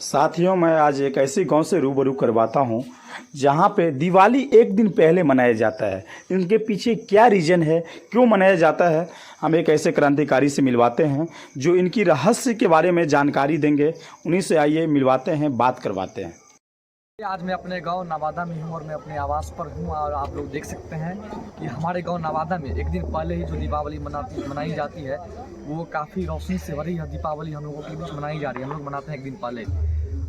साथियों, मैं आज एक ऐसे गांव से रूबरू करवाता हूं जहां पे दिवाली एक दिन पहले मनाया जाता है। इनके पीछे क्या रीज़न है, क्यों मनाया जाता है, हम एक ऐसे क्रांतिकारी से मिलवाते हैं जो इनकी रहस्य के बारे में जानकारी देंगे। उन्हीं से आइए मिलवाते हैं, बात करवाते हैं। आज मैं अपने गांव नवादा में हूं और मैं अपने आवास पर हूं और आप लोग देख सकते हैं कि हमारे गांव नवादा में एक दिन पहले ही जो दीपावली मनाई जाती है वो काफ़ी रोशनी से भरी है। दीपावली हम लोगों के बीच मनाई जा रही है, हम लोग मनाते हैं एक दिन पहले।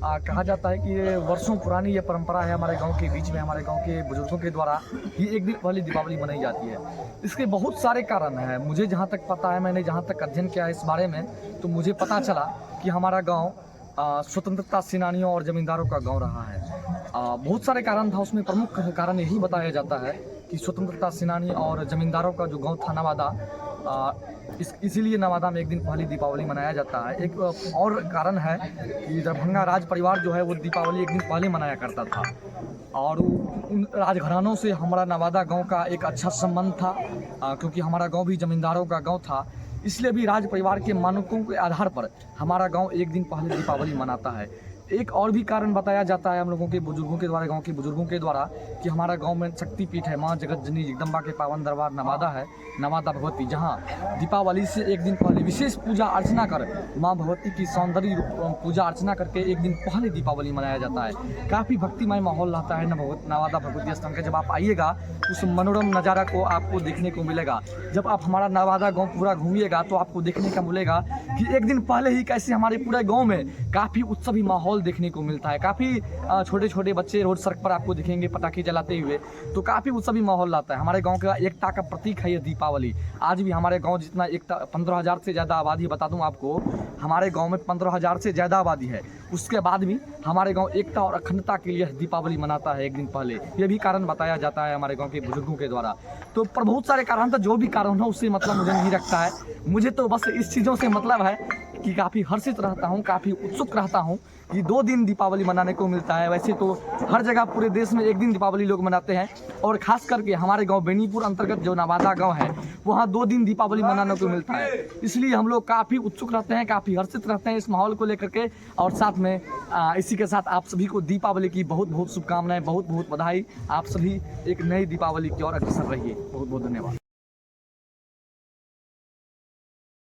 कहा जाता है कि ये वर्षों पुरानी ये परंपरा है हमारे गांव के बीच में, हमारे गांव के बुजुर्गों के द्वारा ही एक दिन पहले दीपावली मनाई जाती है। इसके बहुत सारे कारण हैं, मुझे जहाँ तक पता है, मैंने जहाँ तक अध्ययन किया है इस बारे में, तो मुझे पता चला कि हमारा गाँव स्वतंत्रता सेनानियों और जमींदारों का गांव रहा है। बहुत सारे कारण था, उसमें प्रमुख कारण यही बताया जाता है कि स्वतंत्रता सेनानी और जमींदारों का जो गांव था नवादा, इसीलिए नवादा में एक दिन पहले दीपावली मनाया जाता है। एक और कारण है कि दरभंगा राज परिवार जो है वो दीपावली एक दिन पहले मनाया करता था और उन राजघरानों से हमारा नवादा गांव का एक अच्छा संबंध था, क्योंकि हमारा गांव भी जमींदारों का गांव था। इसलिए भी राज परिवार के मानकों के आधार पर हमारा गांव एक दिन पहले दीपावली मनाता है। एक और भी कारण बताया जाता है हम लोगों के बुजुर्गों के द्वारा, गांव के बुजुर्गों के द्वारा, कि हमारा गांव में शक्तिपीठ है, माँ जगत जननी जगदम्बा के पावन दरबार नवादा है, नवादा भगवती, जहां दीपावली से एक दिन पहले विशेष पूजा अर्चना कर माँ भगवती की सौंदर्य पूजा अर्चना करके एक दिन पहले दीपावली मनाया जाता है। काफ़ी भक्तिमय माहौल रहता है नवादा भगवती स्थान का। जब आप आइएगा उस मनोरम नज़ारा को आपको देखने को मिलेगा। जब आप हमारा नवादा गाँव पूरा घूमिएगा तो आपको देखने का मिलेगा कि एक दिन पहले ही कैसे हमारे पूरे गाँव में काफ़ी उत्सवी माहौल देखने को मिलता है। काफ़ी छोटे छोटे बच्चे रोड सड़क पर आपको दिखेंगे पटाखे जलाते हुए, तो काफ़ी उत्सवी माहौल रहता है। हमारे गांव का एकता का प्रतीक है ये दीपावली। आज भी हमारे गांव जितना एकता, 15,000 से ज़्यादा आबादी, बता दूं आपको, हमारे गांव में 15,000 से ज़्यादा आबादी है। उसके बाद भी हमारे गांव एकता और अखंडता के लिए दीपावली मनाता है एक दिन पहले। ये भी कारण बताया जाता है हमारे गाँव के बुजुर्गों के द्वारा। तो पर बहुत सारे कारण था, जो भी कारण हो उससे मतलब मुझे नहीं रखता है। मुझे तो बस इस चीज़ों से मतलब है कि काफ़ी हर्षित रहता हूँ, काफ़ी उत्सुक रहता हूँ कि 2 दिन दीपावली मनाने को मिलता है। वैसे तो हर जगह पूरे देश में एक दिन दीपावली लोग मनाते हैं, और ख़ास करके हमारे गांव बेनीपुर अंतर्गत जो नवादा गांव है वहाँ 2 दिन दीपावली मनाने को मिलता है। इसलिए हम लोग काफ़ी उत्सुक रहते हैं, काफ़ी हर्षित रहते हैं इस माहौल को लेकर के। और साथ में इसी के साथ आप सभी को दीपावली की बहुत बहुत शुभकामनाएं, बहुत बहुत बधाई। आप सभी एक नई दीपावली की ओर अग्रसर रहिए। बहुत बहुत धन्यवाद।